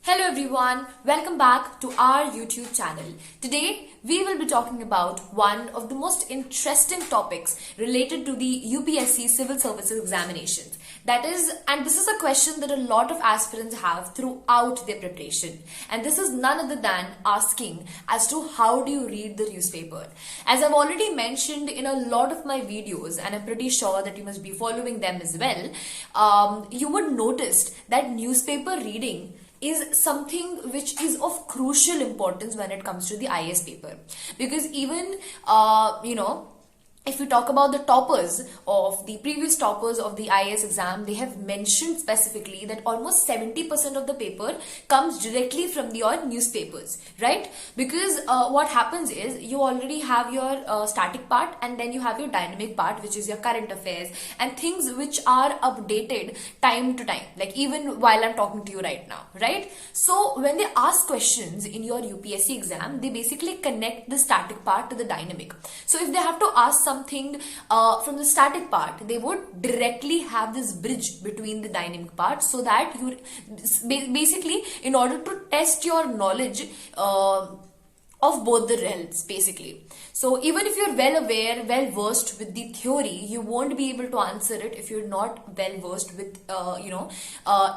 Hello everyone, welcome back to our YouTube channel. Today we will be talking about one of the most interesting topics related to the UPSC Civil Services examinations. That is, and this is a question that a lot of aspirants have throughout their preparation. And this is none other than asking as to how do you read the newspaper. As I've already mentioned in a lot of my videos, and I'm pretty sure that you must be following them as well, you would notice that newspaper reading is something which is of crucial importance when it comes to the IAS paper, because even if we talk about the toppers of the previous toppers of the IAS exam, they have mentioned specifically that almost 70% of the paper comes directly from your newspapers, right? Because what happens is you already have your static part, and then you have your dynamic part, which is your current affairs and things which are updated time to time, like even while I'm talking to you right now, right? So when they ask questions in your UPSC exam, they basically connect the static part to the dynamic. So if they have to ask something from the static part, they would directly have this bridge between the dynamic part, so that you basically, in order to test your knowledge of both the realms, basically. So even if you're well aware, well versed with the theory, you won't be able to answer it if you're not well versed with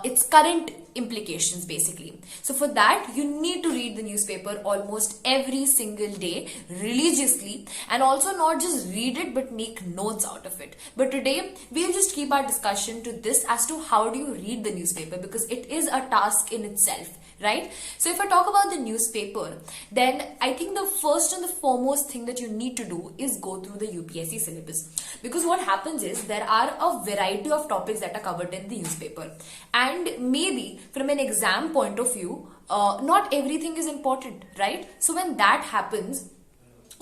its current implications, basically. So for that, you need to read the newspaper almost every single day religiously, and also not just read it but make notes out of it. But today we'll just keep our discussion to this as to how do you read the newspaper, because it is a task in itself, right? So if I talk about the newspaper, then I think the first and the foremost thing that you need to do is go through the UPSC syllabus, because what happens is there are a variety of topics that are covered in the newspaper, and maybe from an exam point of view, not everything is important, right? So when that happens,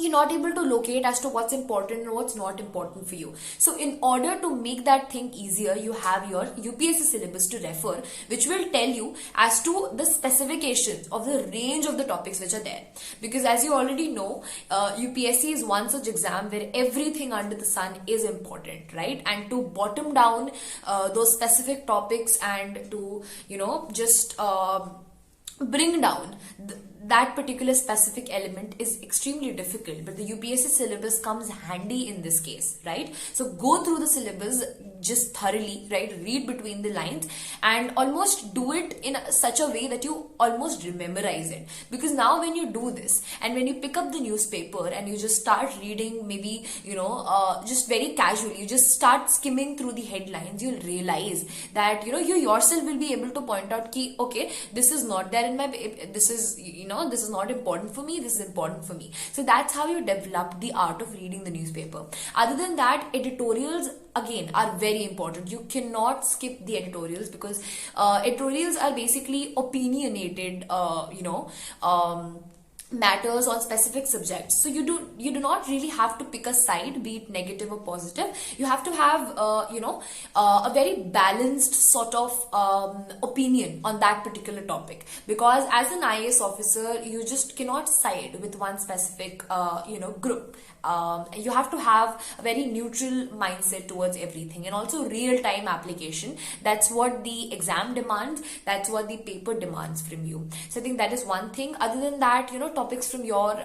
you're not able to locate as to what's important and what's not important for you. So in order to make that thing easier, you have your UPSC syllabus to refer, which will tell you as to the specifications of the range of the topics which are there. Because as you already know, UPSC is one such exam where everything under the sun is important, right? And to bottom down those specific topics and to, just bring down that particular specific element is extremely difficult, but the UPSC syllabus comes handy in this case, right? So go through the syllabus just thoroughly, right? Read between the lines and almost do it in such a way that you almost memorize it. Because now when you do this and when you pick up the newspaper and you just start reading, maybe, just very casually, you just start skimming through the headlines, you'll realize that, you yourself will be able to point out key, okay, this is not there in my, this is, this is not important for me, this is important for me. So that's how you develop the art of reading the newspaper. Other than that, editorials again are very important. You cannot skip the editorials, because editorials are basically opinionated, matters on specific subjects. So you do not really have to pick a side, be it negative or positive. You have to have a very balanced sort of opinion on that particular topic, because as an IAS officer, you just cannot side with one specific group. You have to have a very neutral mindset towards everything, and also real-time application. That's what the exam demands, that's what the paper demands from you. So I think that is one thing. Other than that, topics from your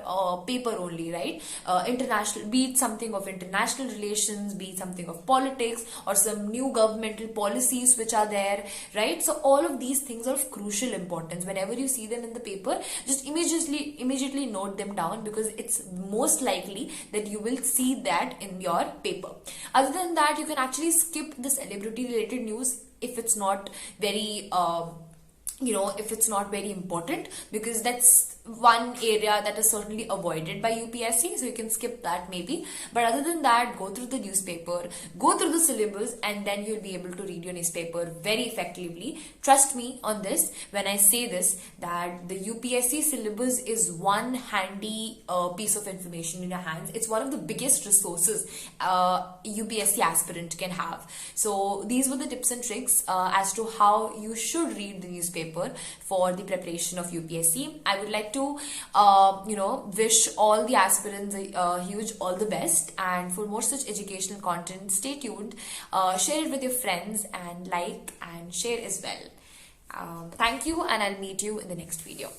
paper only, right? International, be it something of international relations, be it something of politics, or some new governmental policies which are there, right? So all of these things are of crucial importance. Whenever you see them in the paper, just immediately note them down, because it's most likely that you will see that in your paper. Other than that, you can actually skip the celebrity related news if it's not very if it's not very important, because that's one area that is certainly avoided by UPSC, so you can skip that maybe. But other than that, go through the newspaper, go through the syllabus, and then you'll be able to read your newspaper very effectively. Trust me on this when I say this, that the UPSC syllabus is one handy piece of information in your hands. It's one of the biggest resources UPSC aspirant can have. So these were the tips and tricks as to how you should read the newspaper for the preparation of UPSC. I would like to wish all the aspirants a huge all the best, and for more such educational content, stay tuned, share it with your friends, and like and share as well. Thank you, and I'll meet you in the next video.